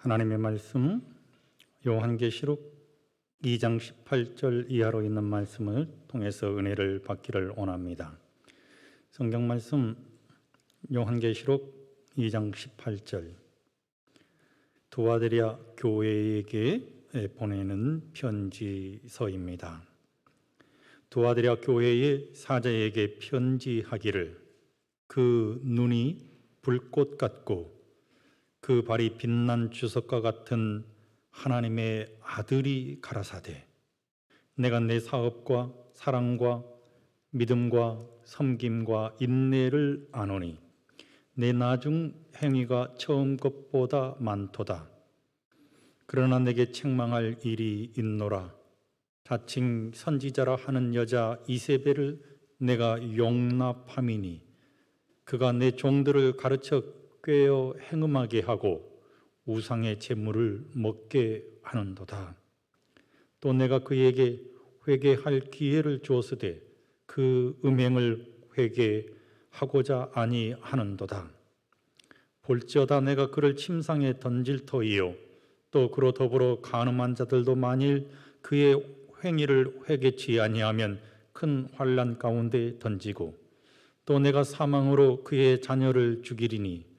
하나님의 말씀 요한계시록 2장 18절 이하로 있는 말씀을 통해서 은혜를 받기를 원합니다. 성경 말씀 요한계시록 2장 18절 두아드리아 교회에게 보내는 편지서입니다. 두아드리아 교회의 사자에게 편지하기를 그 눈이 불꽃 같고 그 발이 빛난 주석과 같은 하나님의 아들이 가라사대 내가 내 사업과 사랑과 믿음과 섬김과 인내를 아노니 내 나중 행위가 처음 것보다 많도다. 그러나 내게 책망할 일이 있노라. 자칭 선지자라 하는 여자 이세벨을 내가 용납함이니 그가 내 종들을 가르쳐 꾀어 행음하게 하고 우상의 제물을 먹게 하는도다. 또 내가 그에게 회개할 기회를 주었으되 그 음행을 회개하고자 아니하는도다. 볼지어다 내가 그를 침상에 던질 터이요 또 그로 더불어 간음한 자들도 만일 그의 행위를 회개치 아니하면 큰 환난 가운데 던지고 또 내가 사망으로 그의 자녀를 죽이리니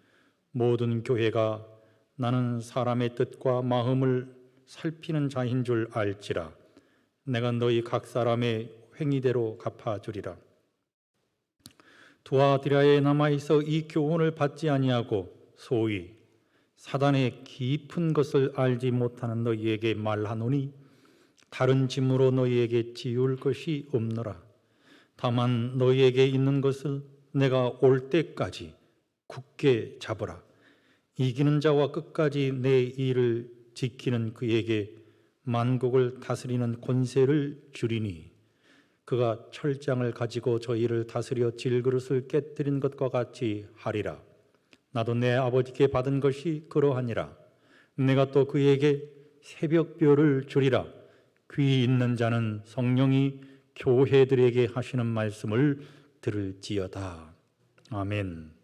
모든 교회가 나는 사람의 뜻과 마음을 살피는 자인 줄 알지라. 내가 너희 각 사람의 행위대로 갚아주리라. 두아드리아에 남아있어 이 교훈을 받지 아니하고 소위 사단의 깊은 것을 알지 못하는 너희에게 말하노니 다른 짐으로 너희에게 지울 것이 없노라. 다만 너희에게 있는 것을 내가 올 때까지 굳게 잡으라. 이기는 자와 끝까지 내 일을 지키는 그에게 만국을 다스리는 권세를 주리니 그가 철장을 가지고 저희를 다스려 질그릇을 깨뜨린 것과 같이 하리라. 나도 내 아버지께 받은 것이 그러하니라. 내가 또 그에게 새벽별을 주리라. 귀 있는 자는 성령이 교회들에게 하시는 말씀을 들을지어다. 아멘.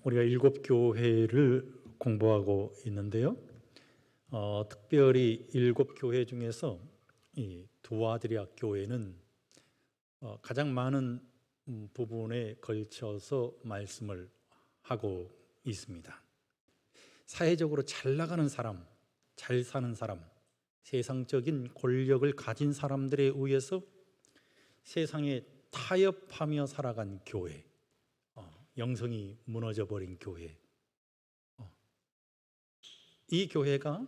우리가 7교회를 공부하고 있는데요. 특별히 7교회 중에서 이 두아드리아 교회는 가장 많은 부분에 걸쳐서 말씀을 하고 있습니다. 사회적으로 잘 나가는 사람, 잘 사는 사람, 세상적인 권력을 가진 사람들에 의해서 세상에 타협하며 살아간 교회, 영성이 무너져 버린 교회. 이 교회가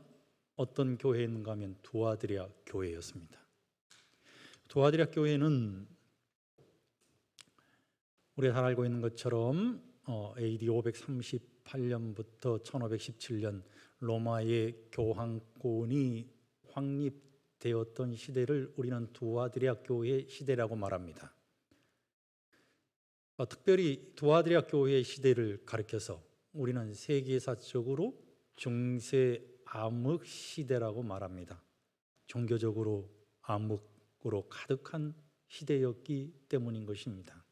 어떤 교회인가 하면 두아드리아 교회였습니다. 두아드리아 교회는 우리가 잘 알고 있는 것처럼 AD 538년부터 1517년 로마의 교황권이 확립되었던 시대를 우리는 두아드리아 교회 시대라고 말합니다. 특별히 두아드리아 교회의 시대를 가리켜서 우리는 세계사적으로 중세 암흑 시대라고 말합니다. 종교적으로 암흑으로 가득한 시대였기 때문인 것입니다.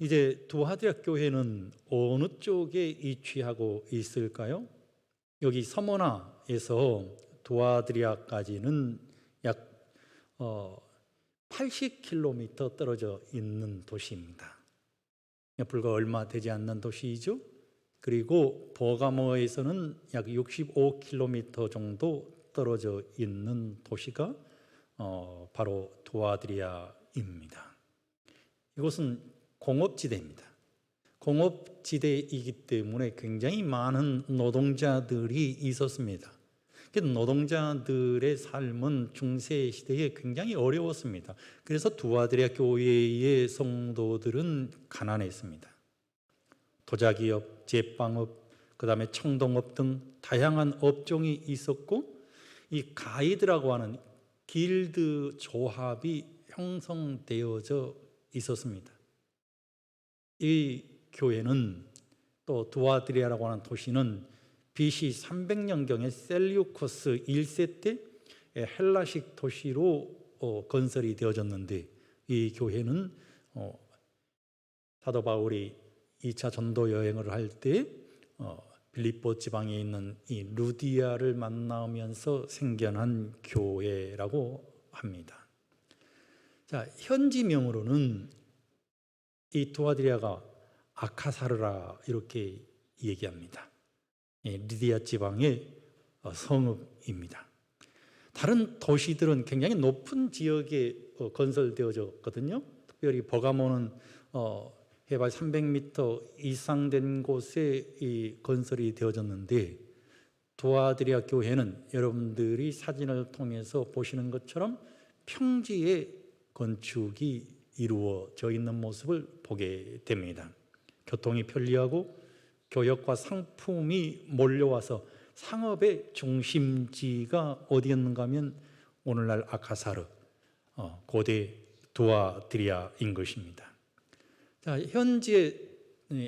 이제 두아드리아 교회는 어느 쪽에 위치하고 있을까요? 여기 서머나에서 두아드리아까지는 약 80km 떨어져 있는 도시입니다. 불과 얼마 되지 않는 도시이죠. 그리고 버가모에서는 약 65km 정도 떨어져 있는 도시가 바로 두아드리아입니다. 이곳은 공업지대입니다. 공업지대이기 때문에 굉장히 많은 노동자들이 있었습니다. 노동자들의 삶은 중세 시대에 굉장히 어려웠습니다. 그래서 두아드리아 교회의 성도들은 가난했습니다. 도자기업, 제빵업, 그 다음에 청동업 등 다양한 업종이 있었고 이 가이드라고 하는 길드 조합이 형성되어져 있었습니다. 이 교회는 또 두아드리아라고 하는 도시는 BC 300년경에 셀류코스 1세 때 헬라식 도시로 건설이 되어졌는데 이 교회는 사도 바울이 2차 전도 여행을 할 때 빌립보 지방에 있는 이 루디아를 만나면서 생겨난 교회라고 합니다. 자, 현지명으로는 이 두아드리아가 아카사르라 이렇게 얘기합니다. 리디아 지방의 성읍입니다. 다른 도시들은 굉장히 높은 지역에 건설되어졌거든요. 특별히 버가모는 해발 300m 이상 된 곳에 이 건설이 되어졌는데, 두아드리아 교회는 여러분들이 사진을 통해서 보시는 것처럼 평지에 건축이 이루어져 있는 모습을 보게 됩니다. 교통이 편리하고 교역과 상품이 몰려와서 상업의 중심지가 어디였는가 하면 오늘날 아카사르, 고대 두아드리아인 것입니다. 자, 현재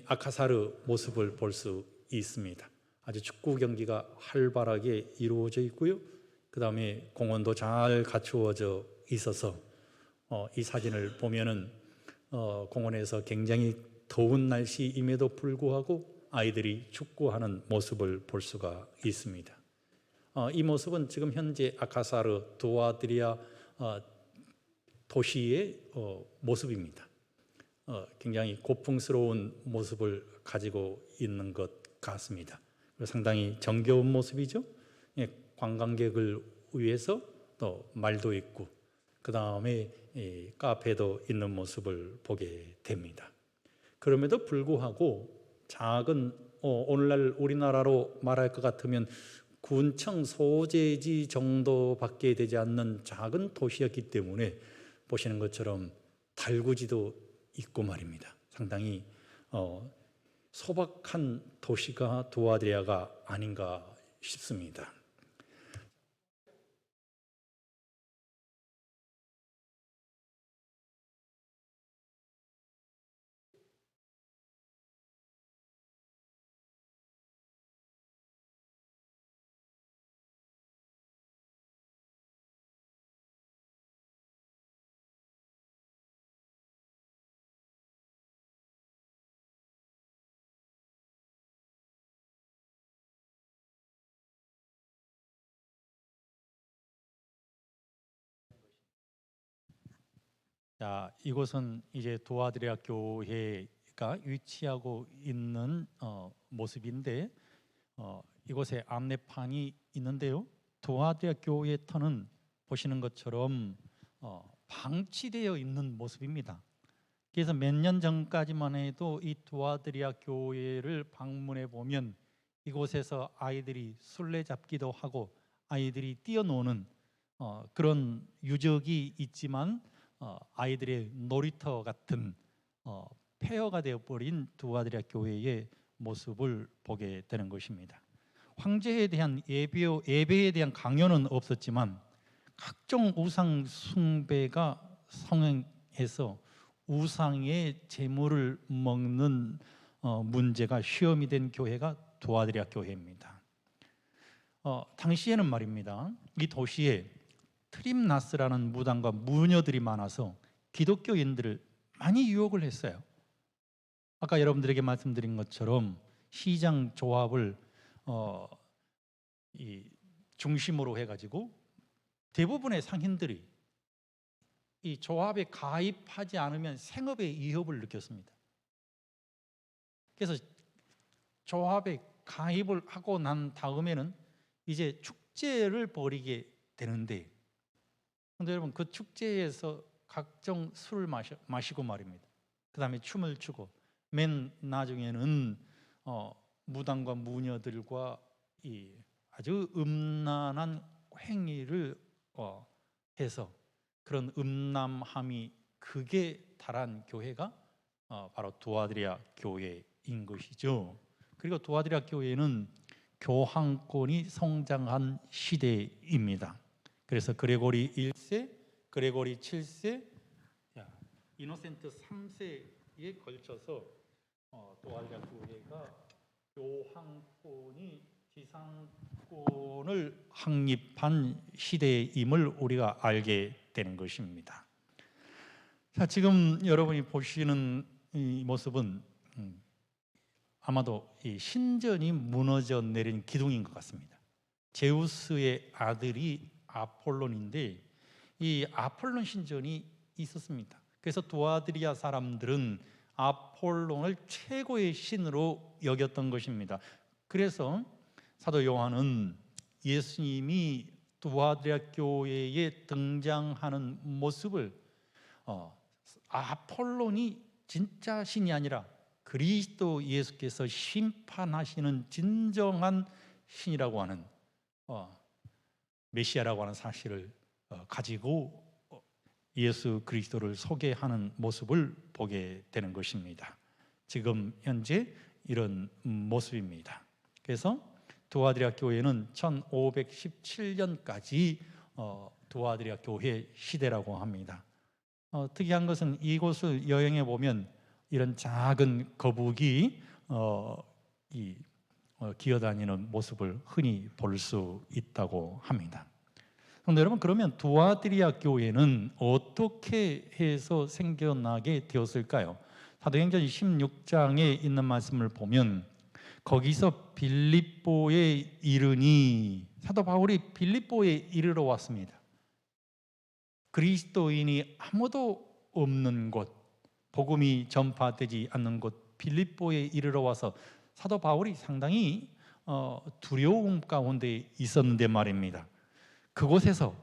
아카사르 모습을 볼 수 있습니다. 아주 축구 경기가 활발하게 이루어져 있고요. 그 다음에 공원도 잘 갖추어져 있어서 이 사진을 보면은 공원에서 굉장히 더운 날씨임에도 불구하고 아이들이 축구하는 모습을 볼 수가 있습니다. 이 모습은 지금 현재 아카사르 두아드리아 도시의 모습입니다. 굉장히 고풍스러운 모습을 가지고 있는 것 같습니다. 상당히 정겨운 모습이죠. 관광객을 위해서 또 말도 있고, 그 다음에 카페도 있는 모습을 보게 됩니다. 그럼에도 불구하고 작은, 오늘날 우리나라로 말할 것 같으면 군청 소재지 정도밖에 되지 않는 작은 도시였기 때문에 보시는 것처럼 달구지도 있고 말입니다. 상당히 소박한 도시가 두아드리아가 아닌가 싶습니다. 자, 이곳은 이제 두아드리아 교회가 위치하고 있는 모습인데, 이곳에 안내판이 있는데요. 두아드리아 교회 터는 보시는 것처럼 방치되어 있는 모습입니다. 그래서 몇 년 전까지만 해도 이 두아드리아 교회를 방문해 보면 이곳에서 아이들이 술래잡기도 하고 아이들이 뛰어노는 그런 유적이 있지만 아이들의 놀이터 같은 폐허가 되어버린 두아드리아 교회의 모습을 보게 되는 것입니다. 황제에 대한 예배에 대한 강요는 없었지만 각종 우상 숭배가 성행해서 우상의 제물을 먹는 문제가 시험이 된 교회가 두아드리아 교회입니다. 당시에는 말입니다, 이 도시에 트림나스라는 무당과 무녀들이 많아서 기독교인들을 많이 유혹을 했어요. 아까 여러분들에게 말씀드린 것처럼 시장 조합을 중심으로 해가지고 대부분의 상인들이 이 조합에 가입하지 않으면 생업의 위협을 느꼈습니다. 그래서 조합에 가입을 하고 난 다음에는 이제 축제를 벌이게 되는데, 근데 여러분 그 축제에서 각종 술을 마시고 말입니다. 그 다음에 춤을 추고 맨 나중에는 무당과 무녀들과 이 아주 음란한 행위를 해서 그런 음란함이 극에 달한 교회가 바로 두아드리아 교회인 것이죠. 그리고 두아드리아 교회는 교황권이 성장한 시대입니다. 그래서 그레고리 1세, 그레고리 7세, 이노센트 3세에 걸쳐서 두아드리아 교회가 교황권이 지상권을 확립한 시대임을 우리가 알게 되는 것입니다. 자, 지금 여러분이 보시는 이 모습은 아마도 이 신전이 무너져 내린 기둥인 것 같습니다. 제우스의 아들이 아폴론인데 이 아폴론 신전이 있었습니다. 그래서 두아드리아 사람들은 아폴론을 최고의 신으로 여겼던 것입니다. 그래서 사도 요한은 예수님이 두아드리아 교회에 등장하는 모습을 아폴론이 진짜 신이 아니라 그리스도 예수께서 심판하시는 진정한 신이라고 하는 메시아라고 하는 사실을 가지고 예수 그리스도를 소개하는 모습을 보게 되는 것입니다. 지금 현재 이런 모습입니다. 그래서 두아드리아 교회는 1517년까지 두아드리아 교회 시대라고 합니다. 특이한 것은 이곳을 여행해 보면 이런 작은 거북이 기어다니는 모습을 흔히 볼 수 있다고 합니다. 그런데 여러분, 그러면 두아드리아 교회는 어떻게 해서 생겨나게 되었을까요? 사도행전 16장에 있는 말씀을 보면 거기서 빌립보에 이르니, 사도 바울이 빌립보에 이르러 왔습니다. 그리스도인이 아무도 없는 곳, 복음이 전파되지 않는 곳 빌립보에 이르러 와서 사도 바울이 상당히 두려움 가운데 있었는데 말입니다. 그곳에서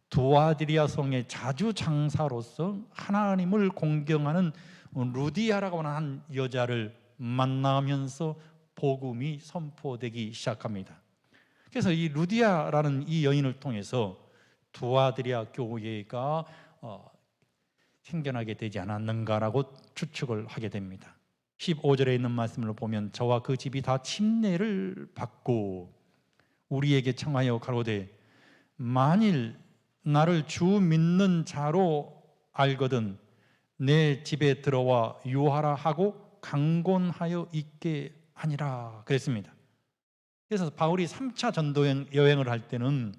두아드리아 성의 자주장사로서 하나님을 공경하는 루디아라고 하는 한 여자를 만나면서 복음이 선포되기 시작합니다. 그래서 이 루디아라는 이 여인을 통해서 두아드리아 교회가 생겨나게 되지 않았는가라고 추측을 하게 됩니다. 15절에 있는 말씀을 보면 저와 그 집이 다 침례를 받고 우리에게 청하여 가로되 만일 나를 주 믿는 자로 알거든 내 집에 들어와 유하라 하고 강권하여 있게 하니라 그랬습니다. 그래서 바울이 3차 전도 여행을 할 때는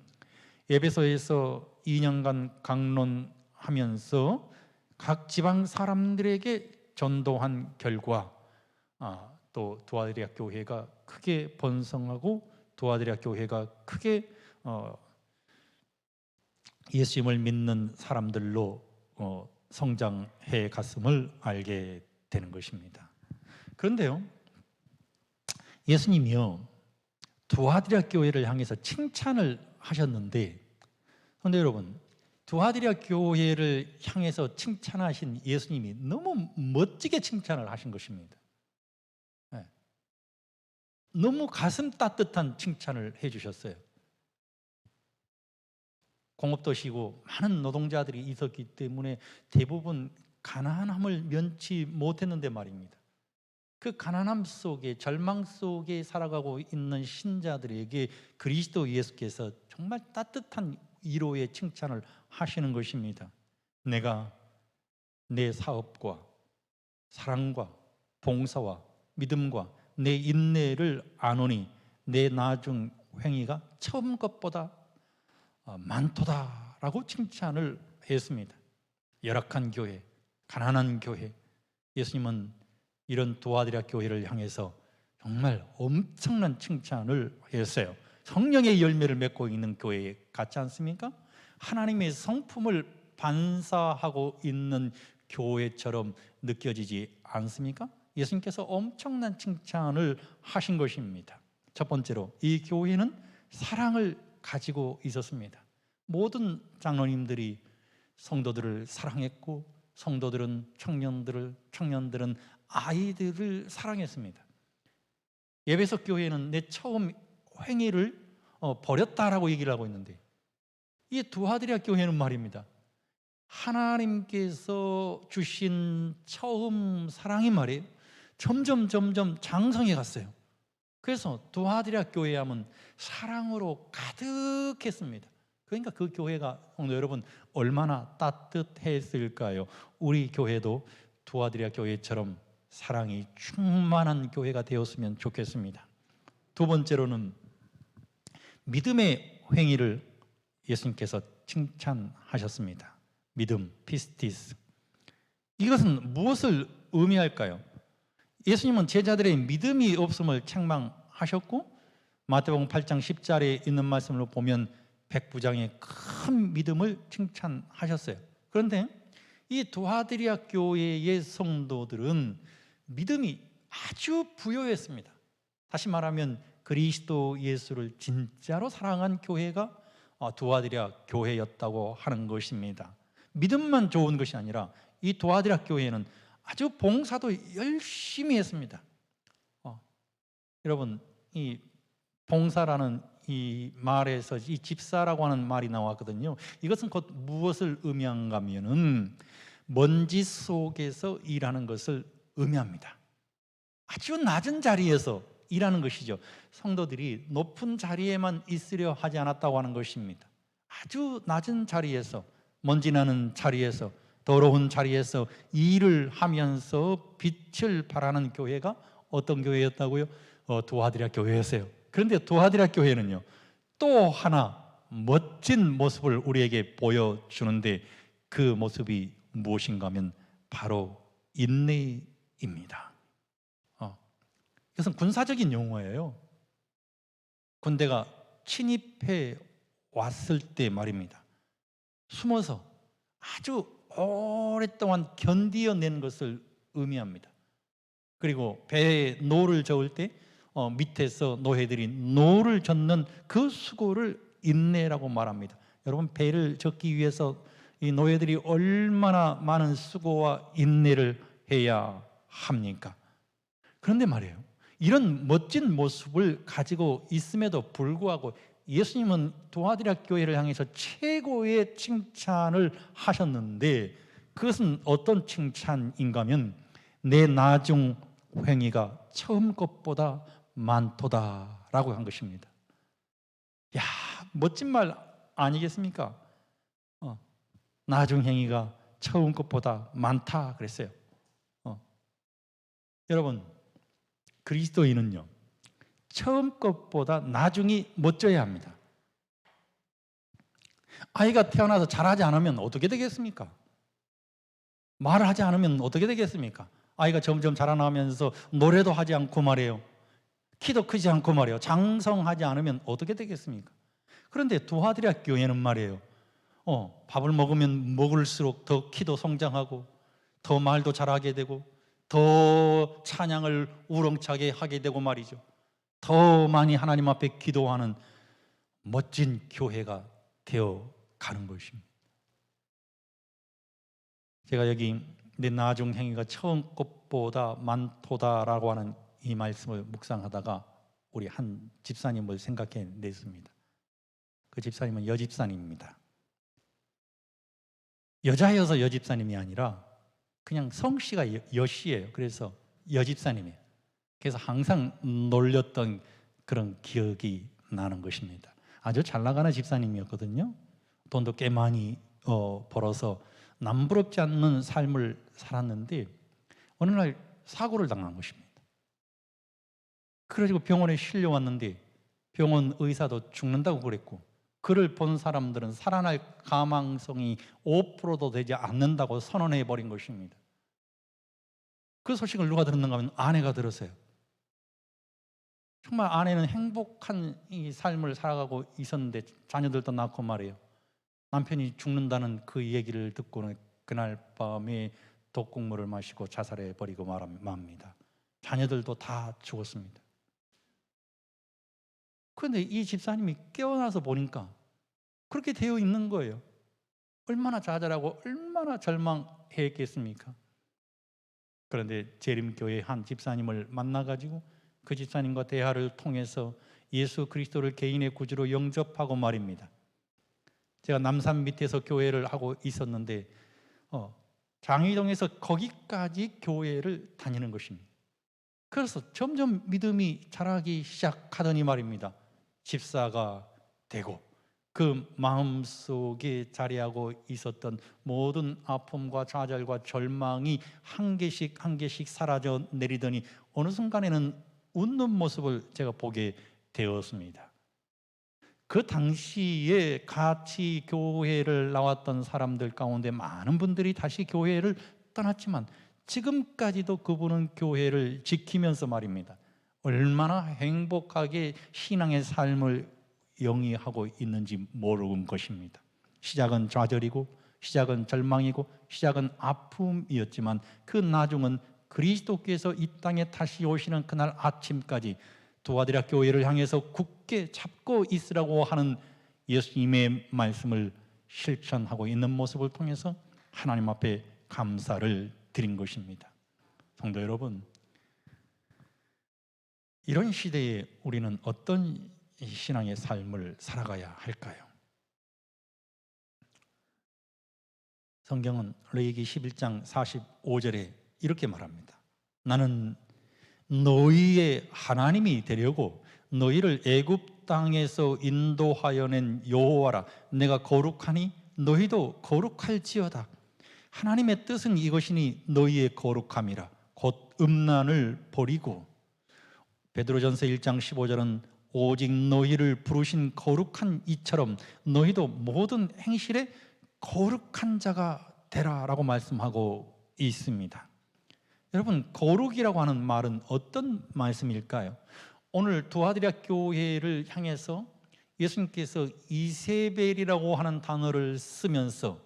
에베소에서 2년간 강론하면서 각 지방 사람들에게 전도한 결과 또 두아드리아 교회가 크게 번성하고 두아드리아 교회가 크게 예수님을 믿는 사람들로 성장해 갔음을 알게 되는 것입니다. 그런데요, 예수님이요 두아드리아 교회를 향해서 칭찬을 하셨는데, 그런데 여러분, 두아드리아 교회를 향해서 칭찬하신 예수님이 너무 멋지게 칭찬을 하신 것입니다. 네. 너무 가슴 따뜻한 칭찬을 해주셨어요. 공업도시고 많은 노동자들이 있었기 때문에 대부분 가난함을 면치 못했는데 말입니다. 그 가난함 속에, 절망 속에 살아가고 있는 신자들에게 그리스도 예수께서 정말 따뜻한 위로의 칭찬을 하시는 것입니다. 내가 내 사업과 사랑과 봉사와 믿음과 내 인내를 아노니 내 나중 행위가 처음 것보다 많도다라고 칭찬을 했습니다. 열악한 교회, 가난한 교회, 예수님은 이런 두아드리아 교회를 향해서 정말 엄청난 칭찬을 했어요. 성령의 열매를 맺고 있는 교회 같지 않습니까? 하나님의 성품을 반사하고 있는 교회처럼 느껴지지 않습니까? 예수님께서 엄청난 칭찬을 하신 것입니다. 첫 번째로 이 교회는 사랑을 가지고 있었습니다. 모든 장로님들이 성도들을 사랑했고 성도들은 청년들은 아이들을 사랑했습니다. 에베소 교회는 내 처음 행위를 버렸다라고 얘기를 하고 있는데, 이 두아드리아 교회는 말입니다, 하나님께서 주신 처음 사랑이 말이에요 점점 장성해 갔어요. 그래서 두아드리아 교회 하면 사랑으로 가득했습니다. 그러니까 그 교회가 오늘 여러분 얼마나 따뜻했을까요? 우리 교회도 두아드리아 교회처럼 사랑이 충만한 교회가 되었으면 좋겠습니다. 두 번째로는 믿음의 행위를 예수님께서 칭찬하셨습니다. 믿음, 피스티스. 이것은 무엇을 의미할까요? 예수님은 제자들의 믿음이 없음을 책망하셨고, 마태복음 8장 10절에 있는 말씀으로 보면 백부장의 큰 믿음을 칭찬하셨어요. 그런데 이 두아드리아 교회의 성도들은 믿음이 아주 부요했습니다. 다시 말하면 그리스도 예수를 진짜로 사랑한 교회가 두아드리아 교회였다고 하는 것입니다. 믿음만 좋은 것이 아니라 이 두아드리아 교회는 아주 봉사도 열심히 했습니다. 여러분, 이 봉사라는 이 말에서 이 집사라고 하는 말이 나왔거든요. 이것은 곧 무엇을 의미한가 하면은 먼지 속에서 일하는 것을 의미합니다. 아주 낮은 자리에서 일하는 것이죠. 성도들이 높은 자리에만 있으려 하지 않았다고 하는 것입니다. 아주 낮은 자리에서, 먼지 나는 자리에서, 더러운 자리에서 일을 하면서 빛을 발하는 교회가 어떤 교회였다고요? 두아드리아 교회였어요. 그런데 두아드리아 교회는요, 또 하나 멋진 모습을 우리에게 보여주는데, 그 모습이 무엇인가 하면 바로 인내입니다. 이것은 군사적인 용어예요. 군대가 침입해 왔을 때 말입니다. 숨어서 아주 오랫동안 견디어낸 것을 의미합니다. 그리고 배에 노를 저을 때 밑에서 노예들이 노를 젓는 그 수고를 인내라고 말합니다. 여러분, 배를 젓기 위해서 이 노예들이 얼마나 많은 수고와 인내를 해야 합니까? 그런데 말이에요, 이런 멋진 모습을 가지고 있음에도 불구하고 예수님은 두아드리아 교회를 향해서 최고의 칭찬을 하셨는데, 그것은 어떤 칭찬인가 하면 내 나중 행위가 처음 것보다 많도다라고 한 것입니다. 야, 멋진 말 아니겠습니까? 나중 행위가 처음 것보다 많다 그랬어요. 여러분, 그리스도인은요, 처음 것보다 나중이 멋져야 합니다. 아이가 태어나서 잘하지 않으면 어떻게 되겠습니까? 말을 하지 않으면 어떻게 되겠습니까? 아이가 점점 자라나면서 노래도 하지 않고 말이에요, 키도 크지 않고 말이에요, 장성하지 않으면 어떻게 되겠습니까? 그런데 두아드리아 교회는 말이에요, 밥을 먹으면 먹을수록 더 키도 성장하고 더 말도 잘하게 되고 더 찬양을 우렁차게 하게 되고 말이죠. 더 많이 하나님 앞에 기도하는 멋진 교회가 되어 가는 것입니다. 제가 여기 내 나중 행위가 처음 것보다 많도다라고 하는 이 말씀을 묵상하다가 우리 한 집사님을 생각해 냈습니다. 그 집사님은 여집사님입니다. 여자여서 여집사님이 아니라 그냥 성씨가 여씨예요. 그래서 여집사님이에요. 그래서 항상 놀렸던 그런 기억이 나는 것입니다. 아주 잘 나가는 집사님이었거든요. 돈도 꽤 많이 벌어서 남부럽지 않는 삶을 살았는데 어느 날 사고를 당한 것입니다. 그래가지고 병원에 실려왔는데 병원 의사도 죽는다고 그랬고, 그를 본 사람들은 살아날 가망성이 5%도 되지 않는다고 선언해 버린 것입니다. 그 소식을 누가 들었는가 하면 아내가 들었어요. 정말 아내는 행복한 이 삶을 살아가고 있었는데 자녀들도 낳고 말이에요. 남편이 죽는다는 그 얘기를 듣고는 그날 밤에 독국물을 마시고 자살해 버리고 맙니다. 자녀들도 다 죽었습니다. 그런데 이 집사님이 깨어나서 보니까 그렇게 되어 있는 거예요. 얼마나 좌절하고 얼마나 절망했겠습니까? 그런데 재림교회 한 집사님을 만나가지고 그 집사님과 대화를 통해서 예수 그리스도를 개인의 구주로 영접하고 말입니다. 제가 남산 밑에서 교회를 하고 있었는데 장의동에서 거기까지 교회를 다니는 것입니다. 그래서 점점 믿음이 자라기 시작하더니 말입니다, 집사가 되고 그 마음속에 자리하고 있었던 모든 아픔과 좌절과 절망이 한 개씩 한 개씩 사라져 내리더니 어느 순간에는 웃는 모습을 제가 보게 되었습니다. 그 당시에 같이 교회를 나왔던 사람들 가운데 많은 분들이 다시 교회를 떠났지만 지금까지도 그분은 교회를 지키면서 말입니다. 얼마나 행복하게 신앙의 삶을 영위하고 있는지 모르는 것입니다. 시작은 좌절이고 시작은 절망이고 시작은 아픔이었지만 그 나중은 그리스도께서 이 땅에 다시 오시는 그날 아침까지 두아디라 교회를 향해서 굳게 잡고 있으라고 하는 예수님의 말씀을 실천하고 있는 모습을 통해서 하나님 앞에 감사를 드린 것입니다. 성도 여러분, 이런 시대에 우리는 어떤 신앙의 삶을 살아가야 할까요? 성경은 레위기 11장 45절에 이렇게 말합니다. 나는 너희의 하나님이 되려고 너희를 애굽 땅에서 인도하여 낸 여호와라. 내가 거룩하니 너희도 거룩할지어다. 하나님의 뜻은 이것이니 너희의 거룩함이라. 곧 음란을 버리고, 베드로전서 1장 15절은 오직 너희를 부르신 거룩한 이처럼 너희도 모든 행실에 거룩한 자가 되라라고 말씀하고 있습니다. 여러분, 거룩이라고 하는 말은 어떤 말씀일까요? 오늘 두아디라 교회를 향해서 예수님께서 이세벨이라고 하는 단어를 쓰면서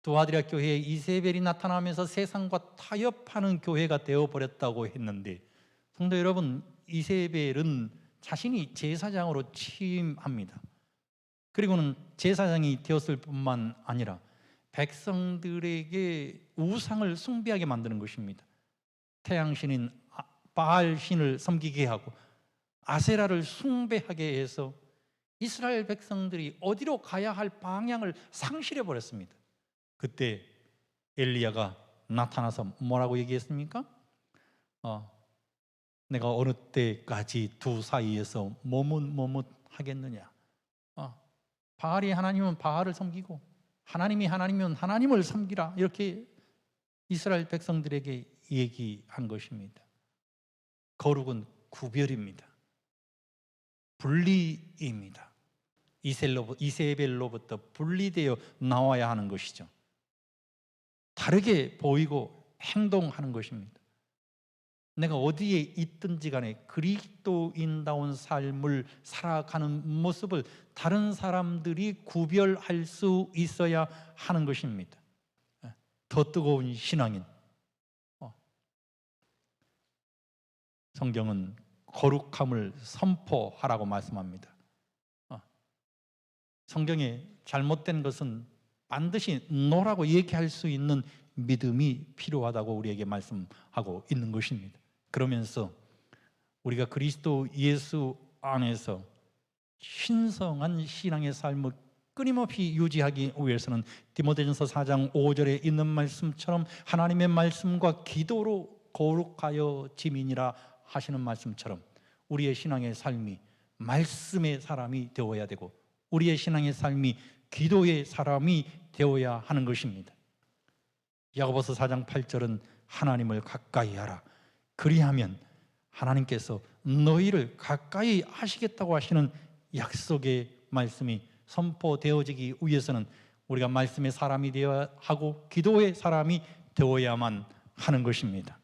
두아디라 교회에 이세벨이 나타나면서 세상과 타협하는 교회가 되어버렸다고 했는데, 성도 여러분, 이세벨은 자신이 제사장으로 취임합니다. 그리고는 제사장이 되었을 뿐만 아니라 백성들에게 우상을 숭배하게 만드는 것입니다. 태양신인 바알신을 섬기게 하고 아세라를 숭배하게 해서 이스라엘 백성들이 어디로 가야 할 방향을 상실해 버렸습니다. 그때 엘리야가 나타나서 뭐라고 얘기했습니까? 내가 어느 때까지 두 사이에서 머뭇머뭇하겠느냐. 바알이 하나님은 바알을 섬기고 하나님이 하나님이면 하나님을 섬기라, 이렇게 이스라엘 백성들에게 얘기한 것입니다. 거룩은 구별입니다. 분리입니다. 이세벨로부터 분리되어 나와야 하는 것이죠. 다르게 보이고 행동하는 것입니다. 내가 어디에 있든지 간에 그리스도인다운 삶을 살아가는 모습을 다른 사람들이 구별할 수 있어야 하는 것입니다. 더 뜨거운 신앙인. 성경은 거룩함을 선포하라고 말씀합니다. 성경에 잘못된 것은 반드시 노라고 얘기할 수 있는 믿음이 필요하다고 우리에게 말씀하고 있는 것입니다. 그러면서 우리가 그리스도 예수 안에서 신성한 신앙의 삶을 끊임없이 유지하기 위해서는 디모데전서 4장 5절에 있는 말씀처럼 하나님의 말씀과 기도로 거룩하여 지민이라 하시는 말씀처럼 우리의 신앙의 삶이 말씀의 사람이 되어야 되고 우리의 신앙의 삶이 기도의 사람이 되어야 하는 것입니다. 야고보서 4장 8절은 하나님을 가까이 하라. 그리하면 하나님께서 너희를 가까이 하시겠다고 하시는 약속의 말씀이 선포되어지기 위해서는 우리가 말씀의 사람이 되어야 하고 기도의 사람이 되어야만 하는 것입니다.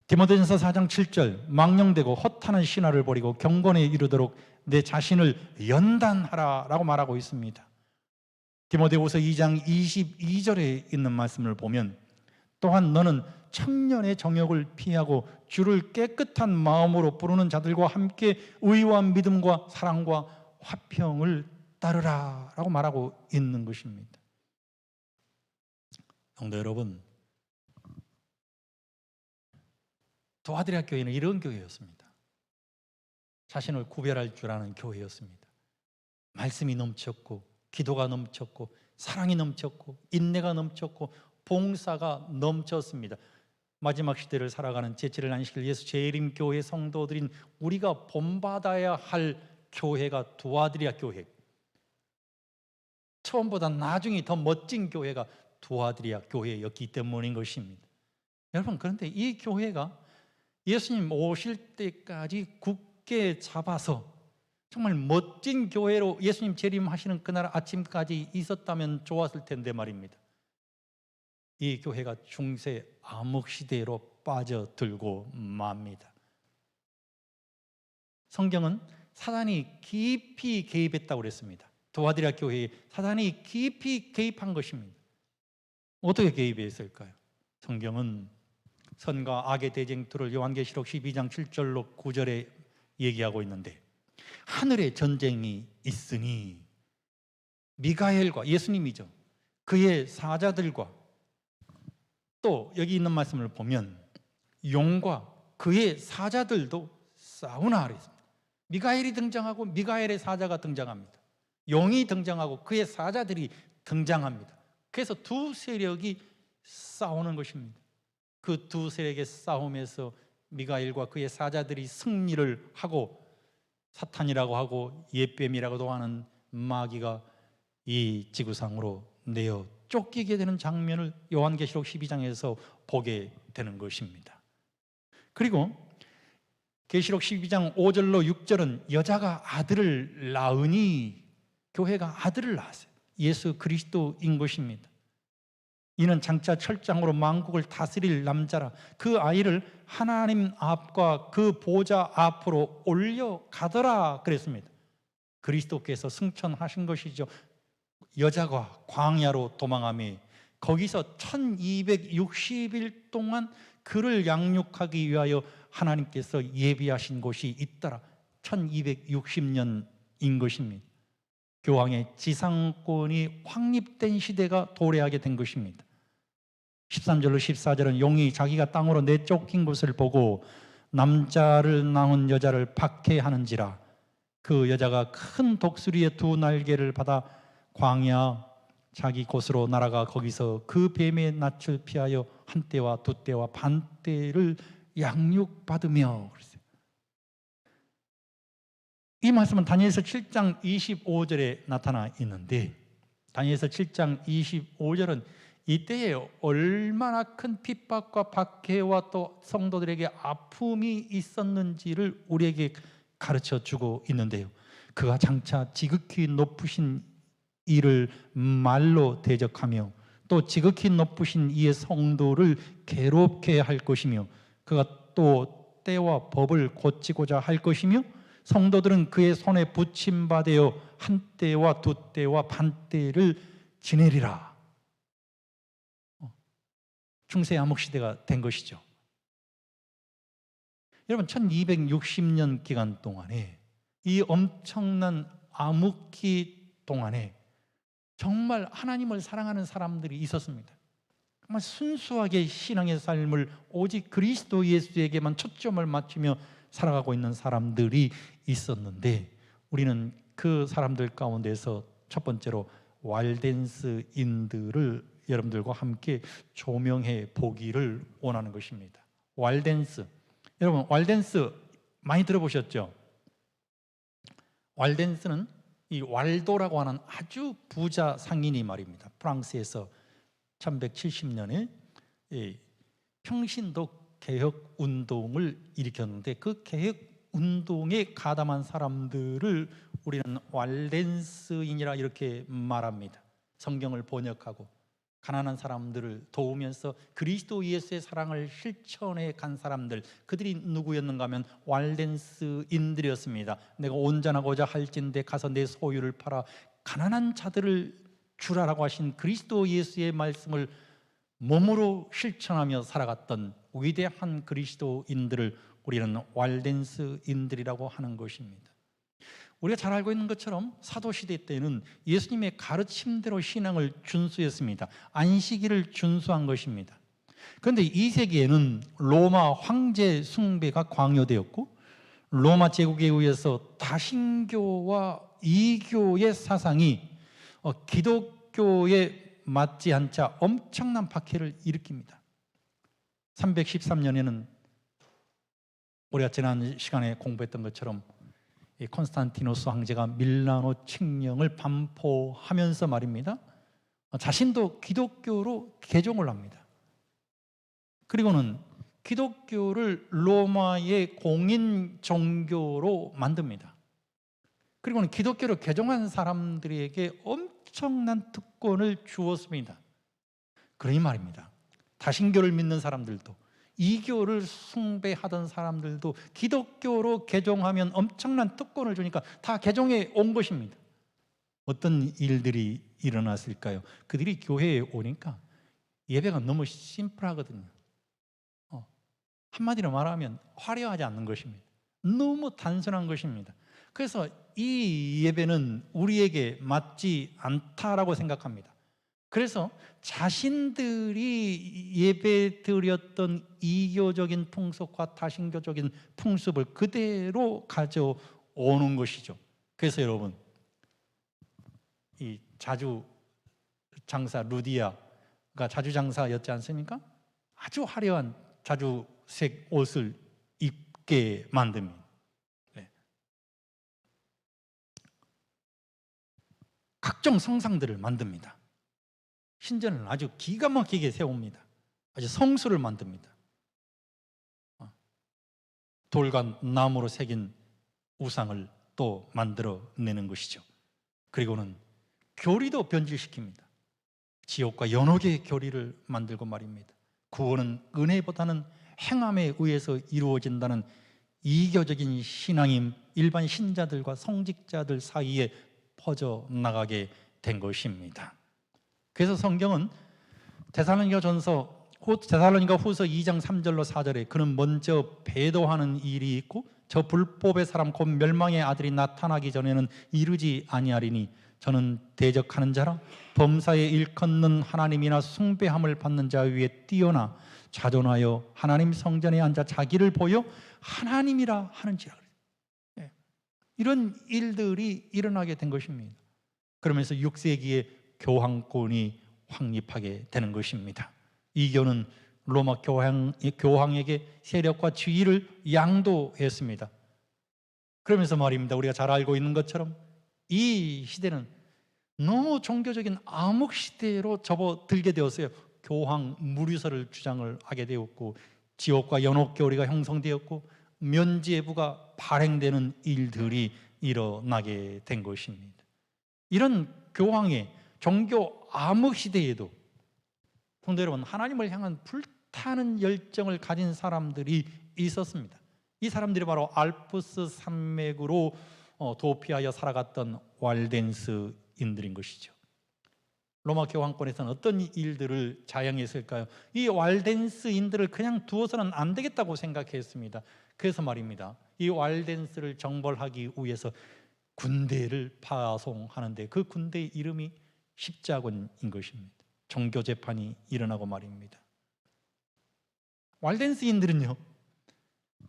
디모데전서 4장 7절, 망령되고 허탄한 신화를 버리고 경건에 이르도록 내 자신을 연단하라 라고 말하고 있습니다. 디모데후서 2장 22절에 있는 말씀을 보면 또한 너는 청년의 정욕을 피하고 주를 깨끗한 마음으로 부르는 자들과 함께 의와 믿음과 사랑과 화평을 따르라 라고 말하고 있는 것입니다. 성도 여러분, 두아디라 교회는 이런 교회였습니다. 자신을 구별할 줄 아는 교회였습니다. 말씀이 넘쳤고 기도가 넘쳤고 사랑이 넘쳤고 인내가 넘쳤고 봉사가 넘쳤습니다. 마지막 시대를 살아가는 제7일 안식일 예수 재림교회 성도들인 우리가 본받아야 할 교회가 두아디라 교회, 처음보다 나중에 더 멋진 교회가 두아디라 교회였기 때문인 것입니다. 여러분, 그런데 이 교회가 예수님 오실 때까지 굳게 잡아서 정말 멋진 교회로 예수님 재림하시는 그날 아침까지 있었다면 좋았을 텐데 말입니다. 이 교회가 중세 암흑시대로 빠져들고 맙니다. 성경은 사단이 깊이 개입했다고 그랬습니다. 도아디라 교회에 사단이 깊이 개입한 것입니다. 어떻게 개입했을까요? 성경은 선과 악의 대쟁투를 요한계시록 12장 7절로 9절에 얘기하고 있는데, 하늘에 전쟁이 있으니 미가엘과, 예수님이죠, 그의 사자들과, 또 여기 있는 말씀을 보면 용과 그의 사자들도 싸우나 그랬습니다. 미가엘이 등장하고 미가엘의 사자가 등장합니다. 용이 등장하고 그의 사자들이 등장합니다. 그래서 두 세력이 싸우는 것입니다. 그 두 세력의 싸움에서 미가엘과 그의 사자들이 승리를 하고 사탄이라고 하고 옛뱀이라고도 하는 마귀가 이 지구상으로 내어 쫓기게 되는 장면을 요한계시록 12장에서 보게 되는 것입니다. 그리고 계시록 12장 5절로 6절은 여자가 아들을 낳으니, 교회가 아들을 낳았어요. 예수 그리스도인 것입니다. 이는 장차 철장으로 만국을 다스릴 남자라. 그 아이를 하나님 앞과 그 보좌 앞으로 올려가더라 그랬습니다. 그리스도께서 승천하신 것이죠. 여자가 광야로 도망하며 거기서 1260일 동안 그를 양육하기 위하여 하나님께서 예비하신 곳이 있더라. 1260년인 것입니다. 교황의 지상권이 확립된 시대가 도래하게 된 것입니다. 13절로 14절은 용이 자기가 땅으로 내쫓긴 것을 보고 남자를 낳은 여자를 박해하는지라. 그 여자가 큰 독수리의 두 날개를 받아 광야 자기 곳으로 날아가 거기서 그 뱀의 낯을 피하여 한때와 두때와 반때를 양육받으며 그랬어요. 이 말씀은 다니엘서 7장 25절에 나타나 있는데, 다니엘서 7장 25절은 이때에 얼마나 큰 핍박과 박해와 또 성도들에게 아픔이 있었는지를 우리에게 가르쳐 주고 있는데요, 그가 장차 지극히 높으신 이를 말로 대적하며 또 지극히 높으신 이의 성도를 괴롭게 할 것이며, 그가 또 때와 법을 고치고자 할 것이며, 성도들은 그의 손에 붙임받아 한때와 두때와 반때를 지내리라. 중세 암흑시대가 된 것이죠. 여러분, 1260년 기간 동안에, 이 엄청난 암흑기 동안에 정말 하나님을 사랑하는 사람들이 있었습니다. 정말 순수하게 신앙의 삶을 오직 그리스도 예수에게만 초점을 맞추며 살아가고 있는 사람들이 있었는데, 우리는 그 사람들 가운데서 첫 번째로 왈덴스인들을 여러분들과 함께 조명해 보기를 원하는 것입니다. 왈덴스, 여러분 왈덴스 많이 들어보셨죠? 왈덴스는 이 왈도라고 하는 아주 부자 상인이 말입니다. 프랑스에서 1170년에 평신도 개혁 운동을 일으켰는데, 그 개혁 운동에 가담한 사람들을 우리는 왈덴스인이라 이렇게 말합니다. 성경을 번역하고 가난한 사람들을 도우면서 그리스도 예수의 사랑을 실천해 간 사람들, 그들이 누구였는가 하면 왈덴스인들이었습니다. 내가 온전하고자 할진대 가서 내 소유를 팔아 가난한 자들을 주라라고 하신 그리스도 예수의 말씀을 몸으로 실천하며 살아갔던 위대한 그리스도인들을 우리는 왈덴스인들이라고 하는 것입니다. 우리가 잘 알고 있는 것처럼 사도시대 때는 예수님의 가르침대로 신앙을 준수했습니다. 안식일을 준수한 것입니다. 그런데 2세기에는 로마 황제 숭배가 강요되었고, 로마 제국에 의해서 다신교와 이교의 사상이 기독교에 맞지 않자 엄청난 박해를 일으킵니다. 313년에는 우리가 지난 시간에 공부했던 것처럼 이 콘스탄티노스 황제가 밀라노 칙령을 반포하면서 말입니다, 자신도 기독교로 개종을 합니다. 그리고는 기독교를 로마의 공인 종교로 만듭니다. 그리고는 기독교를 개종한 사람들에게 엄청난 특권을 주었습니다. 그러니 말입니다. 다신교를 믿는 사람들도, 이교를 숭배하던 사람들도 기독교로 개종하면 엄청난 특권을 주니까 다 개종해 온 것입니다. 어떤 일들이 일어났을까요? 그들이 교회에 오니까 예배가 너무 심플하거든요. 한마디로 말하면 화려하지 않는 것입니다. 너무 단순한 것입니다. 그래서 이 예배는 우리에게 맞지 않다라고 생각합니다. 그래서 자신들이 예배 드렸던 이교적인 풍속과 다신교적인 풍습을 그대로 가져오는 것이죠. 그래서 여러분, 이 자주장사 루디아가 자주장사였지 않습니까? 아주 화려한 자주색 옷을 입게 만듭니다. 네. 각종 성상들을 만듭니다. 신전을 아주 기가 막히게 세웁니다. 아주 성수를 만듭니다. 돌과 나무로 새긴 우상을 또 만들어내는 것이죠. 그리고는 교리도 변질시킵니다. 지옥과 연옥의 교리를 만들고 말입니다. 구원은 은혜보다는 행함에 의해서 이루어진다는 이교적인 신앙임 일반 신자들과 성직자들 사이에 퍼져나가게 된 것입니다. 그래서 성경은 데살로니가 후서 2장 3절로 4절에 그는 먼저 배도하는 일이 있고 저 불법의 사람 곧 멸망의 아들이 나타나기 전에는 이르지 아니하리니 저는 대적하는 자라 범사에 일컫는 하나님이나 숭배함을 받는 자 위에 뛰어나 자존하여 하나님 성전에 앉아 자기를 보여 하나님이라 하는지라. 이런 일들이 일어나게 된 것입니다. 그러면서 6세기에 교황권이 확립하게 되는 것입니다. 이교는 로마 교황에게 세력과 지위를 양도했습니다. 그러면서 말입니다. 우리가 잘 알고 있는 것처럼 이 시대는 너무 종교적인 암흑 시대로 접어들게 되었어요. 교황 무리설을 주장을 하게 되었고 지옥과 연옥 교리가 형성되었고 면죄부가 발행되는 일들이 일어나게 된 것입니다. 이런 교황의 종교 암흑 시대에도 성도 여러분, 하나님을 향한 불타는 열정을 가진 사람들이 있었습니다. 이 사람들이 바로 알프스 산맥으로 도피하여 살아갔던 왈덴스인들인 것이죠. 로마 교황권에서는 어떤 일들을 자행했을까요? 이 왈덴스인들을 그냥 두어서는 안 되겠다고 생각했습니다. 그래서 말입니다, 이 왈덴스를 정벌하기 위해서 군대를 파송하는데 그 군대의 이름이 십자군인 것입니다. 종교 재판이 일어나고 말입니다. 왈덴스인들은요,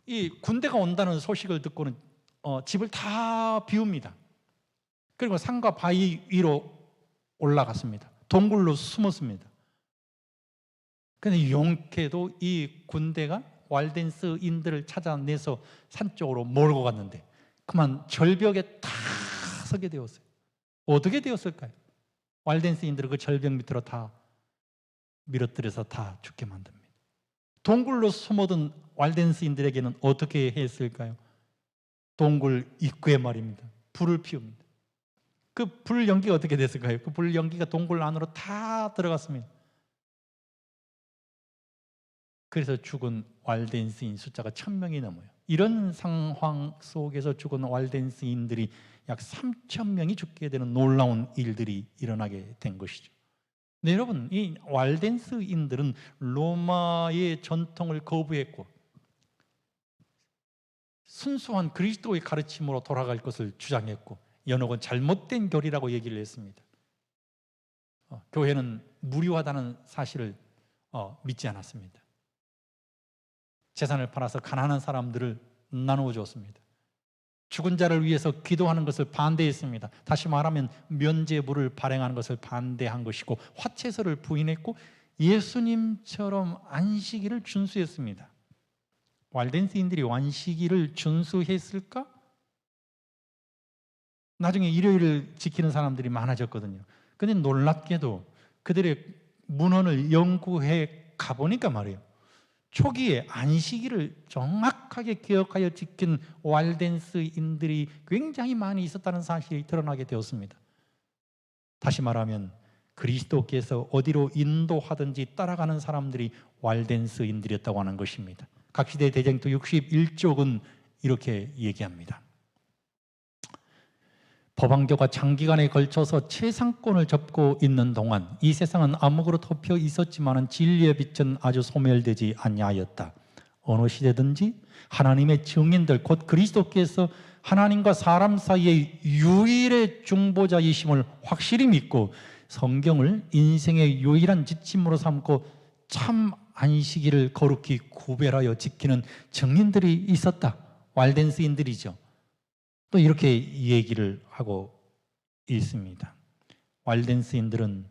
이 군대가 온다는 소식을 듣고는 집을 다 비웁니다. 그리고 산과 바위 위로 올라갔습니다. 동굴로 숨었습니다. 그런데 용케도 이 군대가 왈덴스인들을 찾아내서 산 쪽으로 몰고 갔는데 그만 절벽에 다 서게 되었어요. 어떻게 되었을까요? 왈덴스인들을 그 절벽 밑으로 다 밀어뜨려서 다 죽게 만듭니다. 동굴로 숨어든 왈덴스인들에게는 어떻게 했을까요? 동굴 입구에 말입니다, 불을 피웁니다. 그 불 연기가 어떻게 됐을까요? 그 불 연기가 동굴 안으로 다 들어갔습니다. 그래서 죽은 왈덴스인 숫자가 1000명이 넘어요. 이런 상황 속에서 죽은 왈덴스인들이 약 3000명이 죽게 되는 놀라운 일들이 일어나게 된 것이죠. 네, 여러분, 이 왈덴스인들은 로마의 전통을 거부했고 순수한 그리스도의 가르침으로 돌아갈 것을 주장했고 연옥은 잘못된 교리라고 얘기를 했습니다. 교회는 무료하다는 사실을 믿지 않았습니다. 재산을 팔아서 가난한 사람들을 나누어 주었습니다. 죽은 자를 위해서 기도하는 것을 반대했습니다. 다시 말하면 면죄부를 발행하는 것을 반대한 것이고 화채서를 부인했고 예수님처럼 안식일을 준수했습니다. 왈덴스인들이 안식일을 준수했을까? 나중에 일요일을 지키는 사람들이 많아졌거든요. 그런데 놀랍게도 그들의 문헌을 연구해 가보니까 말이에요, 초기에 안식일을 정확하게 기억하여 지킨 왈덴스인들이 굉장히 많이 있었다는 사실이 드러나게 되었습니다. 다시 말하면 그리스도께서 어디로 인도하든지 따라가는 사람들이 walden스인들이었다고 하는 것입니다. 각시대 대쟁투 61쪽은 이렇게 얘기합니다. 법왕교가 장기간에 걸쳐서 최상권을 접고 있는 동안 이 세상은 암흑으로 덮여 있었지만 진리의 빛은 아주 소멸되지 아니하였다. 어느 시대든지 하나님의 증인들 곧 그리스도께서 하나님과 사람 사이의 유일의 중보자이심을 확실히 믿고 성경을 인생의 유일한 지침으로 삼고 참 안식일을 거룩히 구별하여 지키는 증인들이 있었다. walden스인들이죠. 또 이렇게 얘기를 하고 있습니다. walden스인들은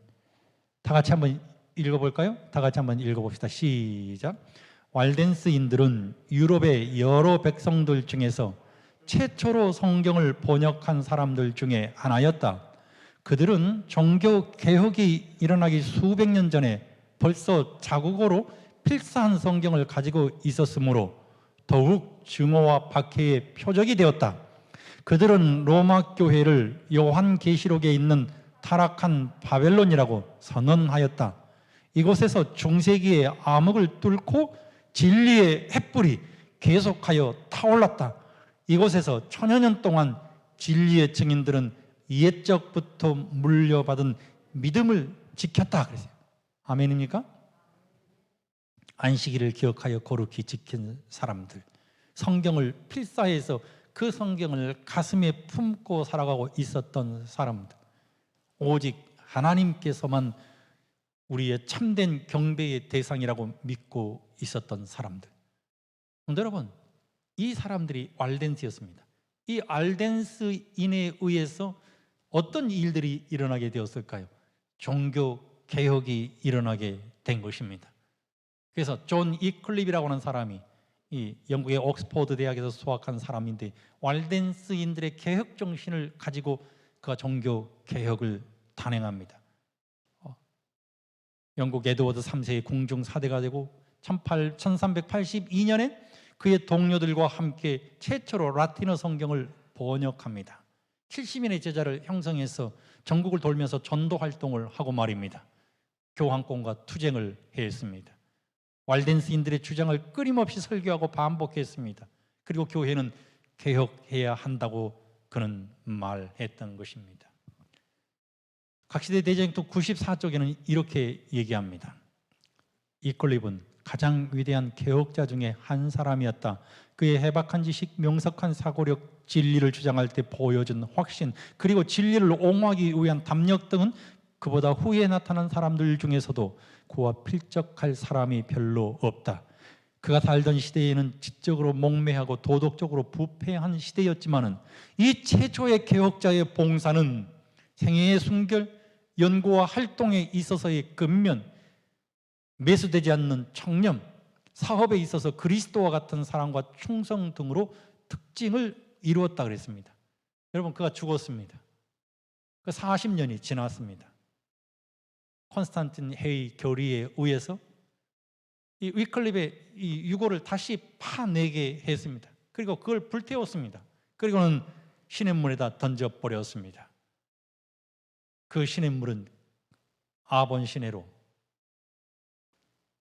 다 같이 한번 읽어볼까요? 다 같이 한번 읽어봅시다. 시작. walden스인들은 유럽의 여러 백성들 중에서 최초로 성경을 번역한 사람들 중에 하나였다. 그들은 종교 개혁이 일어나기 수백 년 전에 벌써 자국어로 필사한 성경을 가지고 있었으므로 더욱 증오와 박해의 표적이 되었다. 그들은 로마 교회를 요한계시록에 있는 타락한 바벨론이라고 선언하였다. 이곳에서 중세기의 암흑을 뚫고 진리의 횃불이 계속하여 타올랐다. 이곳에서 천여 년 동안 진리의 증인들은 옛적부터 물려받은 믿음을 지켰다 그랬어요. 아멘입니까? 안식일을 기억하여 거룩히 지킨 사람들, 성경을 필사해서 그 성경을 가슴에 품고 살아가고 있었던 사람들, 오직 하나님께서만 우리의 참된 경배의 대상이라고 믿고 있었던 사람들. 여러분, 이 사람들이 walden스였습니다. 이 walden스인에 의해서 어떤 일들이 일어나게 되었을까요? 종교 개혁이 일어나게 된 것입니다. 그래서 존 이클립이라고 하는 사람이 이 영국의 옥스퍼드 대학에서 수학한 사람인데 walden스인들의 개혁 정신을 가지고 그가 종교 개혁을 단행합니다. 영국 에드워드 3세의 궁중 사대가 되고 1382년에 그의 동료들과 함께 최초로 라틴어 성경을 번역합니다. 70인의 제자를 형성해서 전국을 돌면서 전도 활동을 하고 말입니다. 교황권과 투쟁을 했습니다. walden스인들의 주장을 끊임없이 설교하고 반복했습니다. 그리고 교회는 개혁해야 한다고 그는 말했던 것입니다. 각시대 대쟁투 94쪽에는 이렇게 얘기합니다. 이클립은 가장 위대한 개혁자 중에 한 사람이었다. 그의 해박한 지식, 명석한 사고력, 진리를 주장할 때 보여준 확신, 그리고 진리를 옹호하기 위한 담력 등은 그보다 후에 나타난 사람들 중에서도 그와 필적할 사람이 별로 없다. 그가 살던 시대에는 지적으로 목매하고 도덕적으로 부패한 시대였지만은 이 최초의 개혁자의 봉사는 생애의 순결, 연구와 활동에 있어서의 근면, 매수되지 않는 청렴, 사업에 있어서 그리스도와 같은 사랑과 충성 등으로 특징을 이루었다 그랬습니다. 여러분, 그가 죽었습니다. 그 40년이 지났습니다. 콘스탄틴 회의 결의에 의해서 이 위클립의 이 유고를 다시 파내게 했습니다. 그리고 그걸 불태웠습니다. 그리고는 시냇물에다 던져버렸습니다. 그 시냇물은 아본 시내로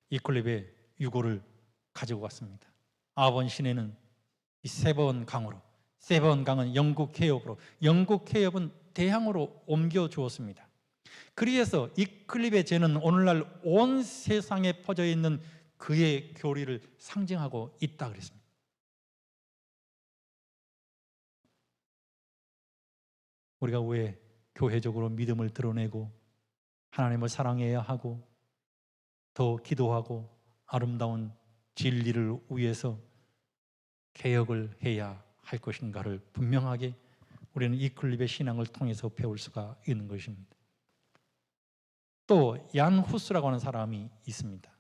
이클립의 유고를 가지고 갔습니다. 아본 시내는 이 세번 강으로, 세번 강은 영국 해협으로, 영국 해협은 대항으로 옮겨 주었습니다. 그리해서 이클립의 죄는 오늘날 온 세상에 퍼져 있는 그의 교리를 상징하고 있다 그랬습니다. 우리가 왜 교회적으로 믿음을 드러내고 하나님을 사랑해야 하고 더 기도하고 아름다운 진리를 위해서 개혁을 해야 할 것인가를 분명하게 우리는 이클립의 신앙을 통해서 배울 수가 있는 것입니다. 또 얀 후스라고 하는 사람이 있습니다.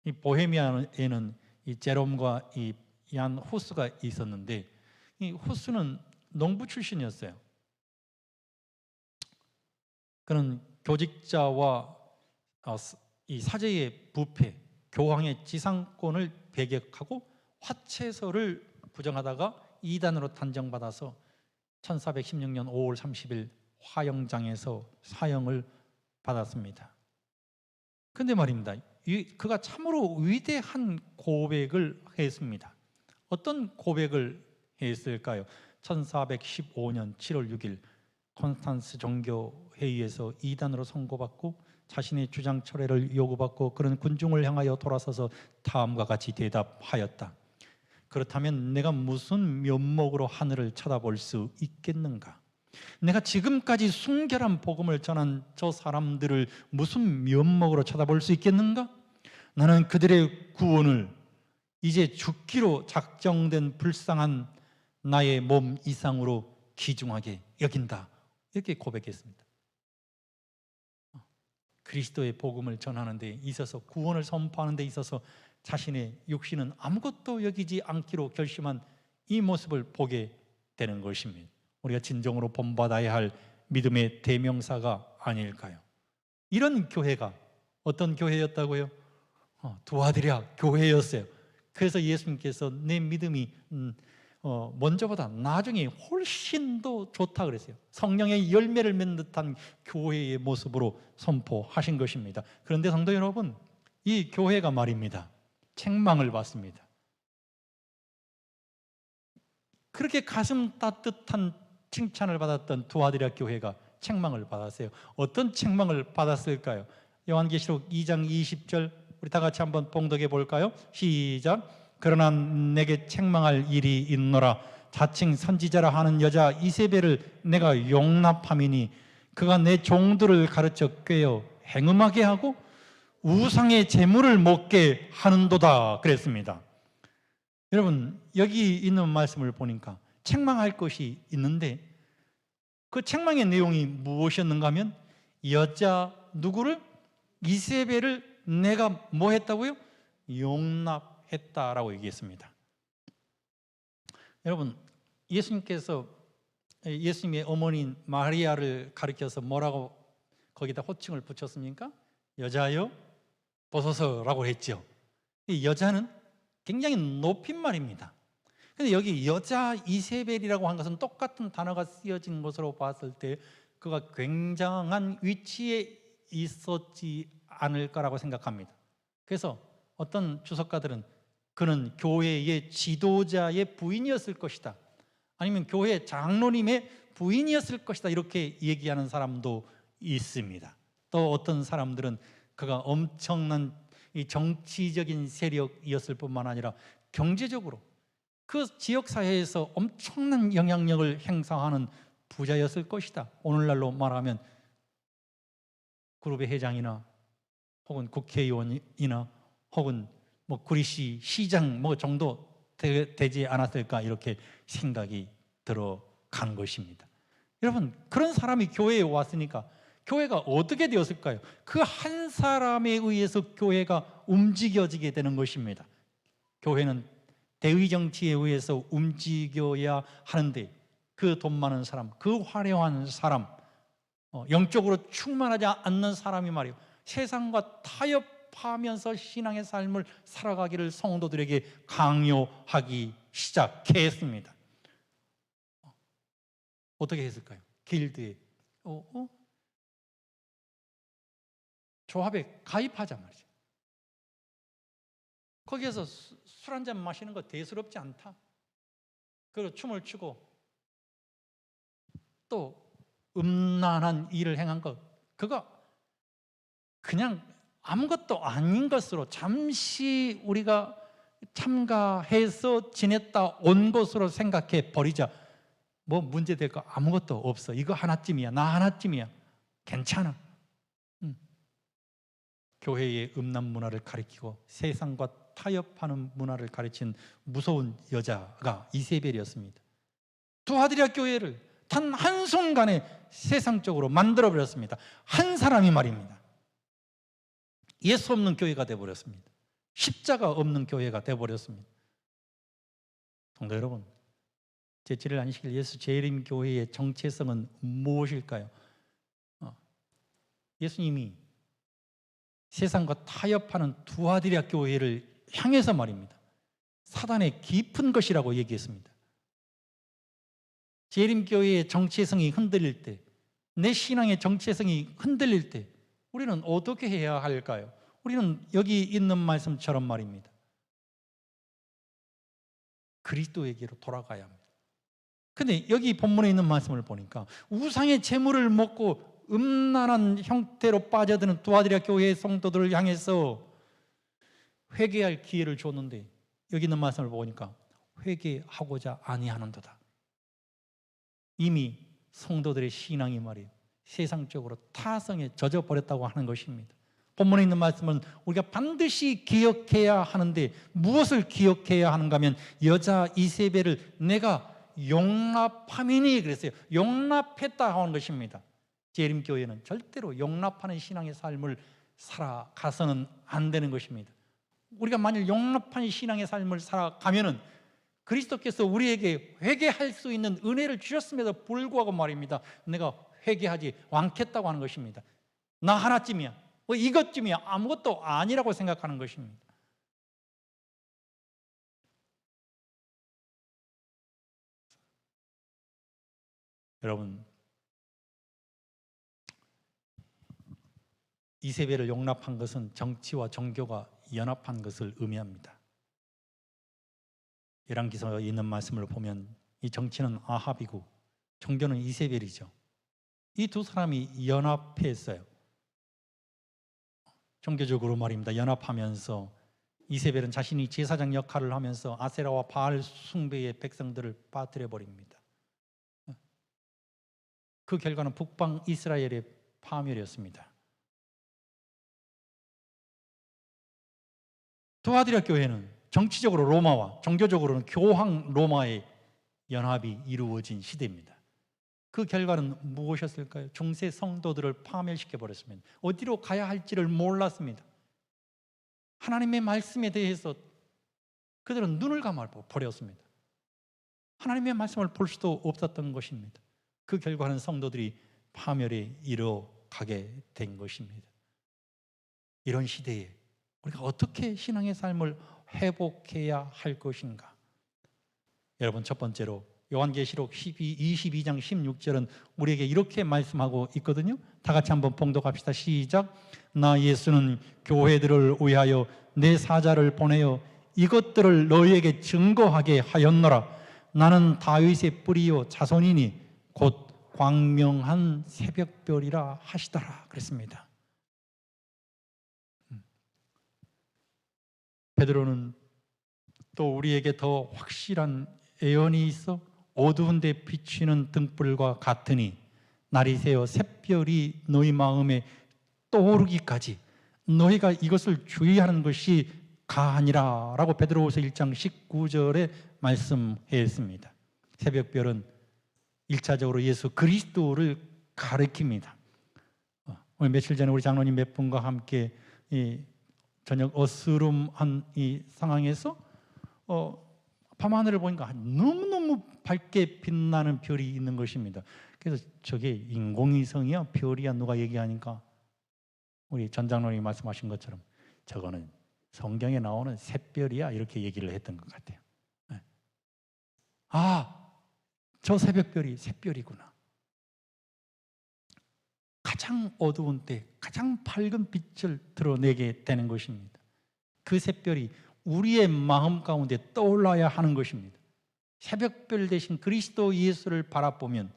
이 보헤미아에는 이 제롬과 이 얀 후스가 있었는데 이 후스는 농부 출신이었어요. 그는 교직자와 이 사제의 부패, 교황의 지상권을 배격하고 화채서를 부정하다가 이단으로 단정받아서 1416년 5월 30일 화영장에서 사형을 받았습니다. 그런데 말입니다, 그가 참으로 위대한 고백을 했습니다. 어떤 고백을 했을까요? 1415년 7월 6일 콘스탄스 종교회의에서 이단으로 선고받고 자신의 주장 철회를 요구받고 그런 군중을 향하여 돌아서서 다음과 같이 대답하였다. 그렇다면 내가 무슨 면목으로 하늘을 쳐다볼 수 있겠는가? 내가 지금까지 순결한 복음을 전한 저 사람들을 무슨 면목으로 쳐다볼 수 있겠는가? 나는 그들의 구원을 이제 죽기로 작정된 불쌍한 나의 몸 이상으로 귀중하게 여긴다. 이렇게 고백했습니다. 그리스도의 복음을 전하는 데 있어서, 구원을 선포하는 데 있어서 자신의 육신은 아무것도 여기지 않기로 결심한 이 모습을 보게 되는 것입니다. 우리가 진정으로 본받아야 할 믿음의 대명사가 아닐까요? 이런 교회가 어떤 교회였다고요? 도와드려 교회였어요. 그래서 예수님께서 내 믿음이 먼저보다 나중에 훨씬 더 좋다 그랬어요. 성령의 열매를 맺는 듯한 교회의 모습으로 선포하신 것입니다. 그런데 성도 여러분, 이 교회가 말입니다, 책망을 받습니다. 그렇게 가슴 따뜻한 칭찬을 받았던 두아드리아 교회가 책망을 받았어요. 어떤 책망을 받았을까요? 요한계시록 2장 20절 우리 다 같이 한번 봉독해 볼까요? 시작. 그러나 내게 책망할 일이 있노라. 자칭 선지자라 하는 여자 이세벨을 내가 용납함이니 그가 내 종들을 가르쳐 꿰어 행음하게 하고 우상의 제물을 먹게 하는도다 그랬습니다. 여러분, 여기 있는 말씀을 보니까 책망할 것이 있는데 그 책망의 내용이 무엇이었는가 하면 여자 누구를? 이세벨을 내가 뭐 했다고요? 용납했다라고 얘기했습니다. 여러분, 예수님께서 예수님의 어머니인 마리아를 가리켜서 뭐라고 거기다 호칭을 붙였습니까? 여자여 보소서라고 했죠. 이 여자는 굉장히 높임말입니다. 근데 여기 여자 이세벨이라고 한 것은 똑같은 단어가 쓰여진 것으로 봤을 때 그가 굉장한 위치에 있었지 않을까라고 생각합니다. 그래서 어떤 주석가들은 그는 교회의 지도자의 부인이었을 것이다, 아니면 교회 장로님의 부인이었을 것이다, 이렇게 얘기하는 사람도 있습니다. 또 어떤 사람들은 그가 엄청난 이 정치적인 세력이었을 뿐만 아니라 경제적으로 그 지역사회에서 엄청난 영향력을 행사하는 부자였을 것이다. 오늘날로 말하면 그룹의 회장이나 혹은 국회의원이나 혹은 뭐 구리시 시장 뭐 정도 되지 않았을까, 이렇게 생각이 들어간 것입니다. 여러분, 그런 사람이 교회에 왔으니까 교회가 어떻게 되었을까요? 그 한 사람에 의해서 교회가 움직여지게 되는 것입니다. 교회는 대의정치에 의해서 움직여야 하는데 그 돈 많은 사람, 그 화려한 사람, 영적으로 충만하지 않는 사람이 말이에요, 세상과 타협하면서 신앙의 삶을 살아가기를 성도들에게 강요하기 시작했습니다. 어떻게 했을까요? 길드에 조합에 가입하자 말이죠. 거기에서 술 한잔 마시는 거 대수롭지 않다. 그리고 춤을 추고 또 음란한 일을 행한 것, 그거 그냥 아무것도 아닌 것으로 잠시 우리가 참가해서 지냈다 온 것으로 생각해 버리자. 뭐 문제될 거 아무것도 없어. 이거 하나쯤이야. 나 하나쯤이야. 괜찮아. 교회의 음란 문화를 가리키고 세상과 타협하는 문화를 가르친 무서운 여자가 이세벨이었습니다. 두아드리아 교회를 단 한순간에 세상적으로 만들어버렸습니다. 한 사람이 말입니다. 예수 없는 교회가 되어버렸습니다. 십자가 없는 교회가 되어버렸습니다. 성도 여러분, 제7일 안식일 예수 재림 교회의 정체성은 무엇일까요? 예수님이 세상과 타협하는 두아드리아 교회를 향해서 말입니다, 사단의 깊은 것이라고 얘기했습니다. 재림교회의 정체성이 흔들릴 때 내 신앙의 정체성이 흔들릴 때 우리는 어떻게 해야 할까요? 우리는 여기 있는 말씀처럼 말입니다. 그리스도에게로 돌아가야 합니다. 근데 여기 본문에 있는 말씀을 보니까 우상의 재물을 먹고 음란한 형태로 빠져드는 두아디라 교회의 성도들을 향해서 회개할 기회를 줬는데 여기 있는 말씀을 보니까 회개하고자 아니하는도다. 이미 성도들의 신앙이 말이에요, 세상적으로 타성에 젖어버렸다고 하는 것입니다. 본문에 있는 말씀은 우리가 반드시 기억해야 하는데 무엇을 기억해야 하는가 하면 여자 이세벨을 내가 용납함이니 그랬어요. 용납했다 하는 것입니다. 재림교회는 절대로 용납하는 신앙의 삶을 살아가서는 안 되는 것입니다. 우리가 만일 용납하는 신앙의 삶을 살아가면은 그리스도께서 우리에게 회개할 수 있는 은혜를 주셨음에도 불구하고 말입니다, 내가 회개하지 않겠다고 하는 것입니다. 나 하나쯤이야, 이것쯤이야, 아무것도 아니라고 생각하는 것입니다. 여러분, 이세벨을 용납한 것은 정치와 종교가 연합한 것을 의미합니다. 열왕기서에 있는 말씀을 보면 이 정치는 아합이고 종교는 이세벨이죠. 이 두 사람이 연합했어요. 종교적으로 말입니다. 연합하면서 이세벨은 자신이 제사장 역할을 하면서 아세라와 바알 숭배의 백성들을 빠뜨려 버립니다. 그 결과는 북방 이스라엘의 파멸이었습니다. 두아디라 교회는 정치적으로 로마와 종교적으로는 교황 로마의 연합이 이루어진 시대입니다. 그 결과는 무엇이었을까요? 중세 성도들을 파멸시켜 버렸습니다. 어디로 가야 할지를 몰랐습니다. 하나님의 말씀에 대해서 그들은 눈을 감아 버렸습니다. 하나님의 말씀을 볼 수도 없었던 것입니다. 그 결과는 성도들이 파멸에 이뤄가게 된 것입니다. 이런 시대에 우리가 어떻게 신앙의 삶을 회복해야 할 것인가? 여러분, 첫 번째로 요한계시록 22장 16절은 우리에게 이렇게 말씀하고 있거든요. 다 같이 한번 봉독합시다. 시작. 나 예수는 교회들을 위하여 내 사자를 보내어 이것들을 너희에게 증거하게 하였노라. 나는 다윗의 뿌리요 자손이니 곧 광명한 새벽별이라 하시더라 그랬습니다. 베드로는 또 우리에게 더 확실한 예언이 있어 어두운 데 비치는 등불과 같으니 날이 새어 샛별이 너희 마음에 떠오르기까지 너희가 이것을 주의하는 것이 가하니라 라고 베드로후서 1장 19절에 말씀했습니다. 새벽별은 1차적으로 예수 그리스도를 가리킵니다. 오늘 며칠 전에 우리 장로님 몇 분과 함께 이 저녁 어스름한 이 상황에서 밤하늘을 보니까 너무너무 밝게 빛나는 별이 있는 것입니다. 그래서 저게 인공위성이야 별이야 누가 얘기하니까 우리 전 장로님이 말씀하신 것처럼 저거는 성경에 나오는 샛별이야 이렇게 얘기를 했던 것 같아요. 저 새벽별이 샛별이구나. 가장 어두운 때 가장 밝은 빛을 드러내게 되는 것입니다. 그 샛별이 우리의 마음 가운데 떠올라야 하는 것입니다. 새벽별 대신 그리스도 예수를 바라보면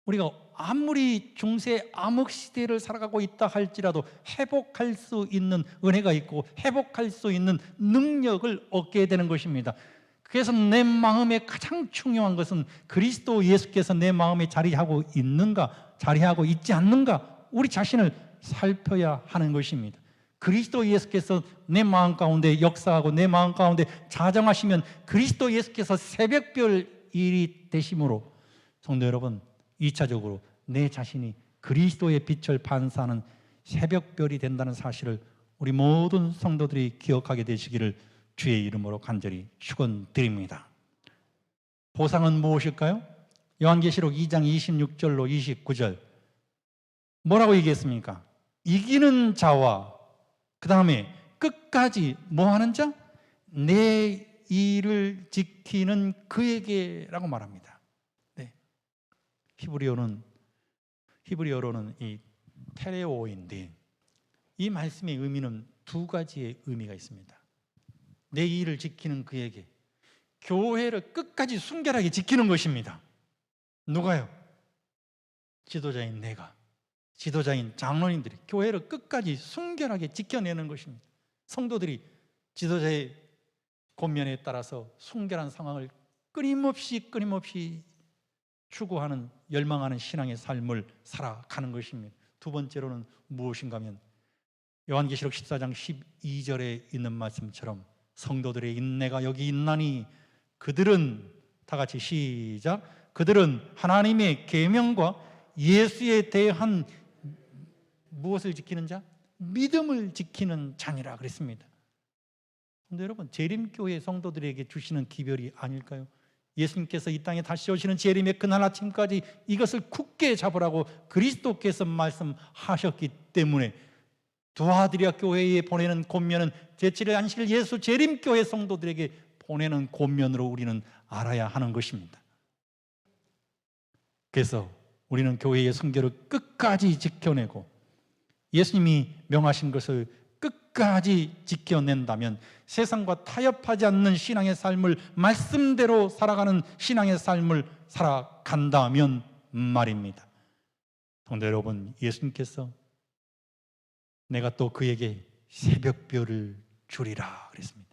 우리가 아무리 중세 암흑 시대를 살아가고 있다 할지라도 회복할 수 있는 은혜가 있고 회복할 수 있는 능력을 얻게 되는 것입니다. 그래서 내 마음에 가장 중요한 것은 그리스도 예수께서 내 마음에 자리하고 있는가, 자리하고 있지 않는가, 우리 자신을 살펴야 하는 것입니다. 그리스도 예수께서 내 마음 가운데 역사하고 내 마음 가운데 자정하시면 그리스도 예수께서 새벽별이 되심으로 성도 여러분, 2차적으로 내 자신이 그리스도의 빛을 반사하는 새벽별이 된다는 사실을 우리 모든 성도들이 기억하게 되시기를 주의 이름으로 간절히 축원드립니다. 보상은 무엇일까요? 요한계시록 2장 26절로 29절 뭐라고 얘기했습니까? 이기는 자와 그 다음에 끝까지 뭐 하는 자? 내 일을 지키는 그에게라고 말합니다. 네. 히브리어로는 이 테레오인데 이 말씀의 의미는 두 가지의 의미가 있습니다. 내 일을 지키는 그에게 교회를 끝까지 순결하게 지키는 것입니다. 누가요? 지도자인 내가, 지도자인 장로님들이 교회를 끝까지 순결하게 지켜내는 것입니다. 성도들이 지도자의 권면에 따라서 순결한 상황을 끊임없이 추구하는, 열망하는 신앙의 삶을 살아가는 것입니다. 두 번째로는 무엇인가 하면 요한계시록 14장 12절에 있는 말씀처럼 성도들의 인내가 여기 있나니 그들은, 다 같이 시작, 그들은 하나님의 계명과 예수에 대한 무엇을 지키는 자? 믿음을 지키는 자니라 그랬습니다. 근데 여러분, 재림교회 성도들에게 주시는 기별이 아닐까요? 예수님께서 이 땅에 다시 오시는 재림의 그날 아침까지 이것을 굳게 잡으라고 그리스도께서 말씀하셨기 때문에 두아드리아 교회에 보내는 권면은 제7일 안식일 예수 재림교회 성도들에게 보내는 권면으로 우리는 알아야 하는 것입니다. 그래서 우리는 교회의 순결을 끝까지 지켜내고 예수님이 명하신 것을 끝까지 지켜낸다면 세상과 타협하지 않는 신앙의 삶을, 말씀대로 살아가는 신앙의 삶을 살아간다면 말입니다. 성도 여러분, 예수님께서 내가 또 그에게 새벽별을 주리라 그랬습니다.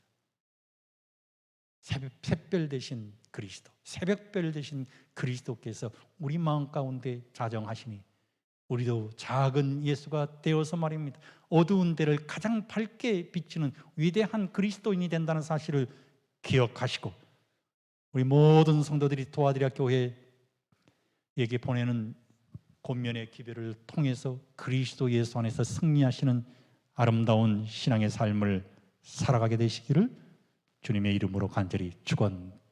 샛별 되신 그리스도, 새벽별 되신 그리스도께서 우리 마음 가운데 자정하시니 우리도 작은 예수가 되어서 말입니다, 어두운 데를 가장 밝게 비추는 위대한 그리스도인이 된다는 사실을 기억하시고 우리 모든 성도들이 도와드리아 교회에게 보내는 권면의 기별을 통해서 그리스도 예수 안에서 승리하시는 아름다운 신앙의 삶을 살아가게 되시기를 주님의 이름으로 간절히 축원드립니다.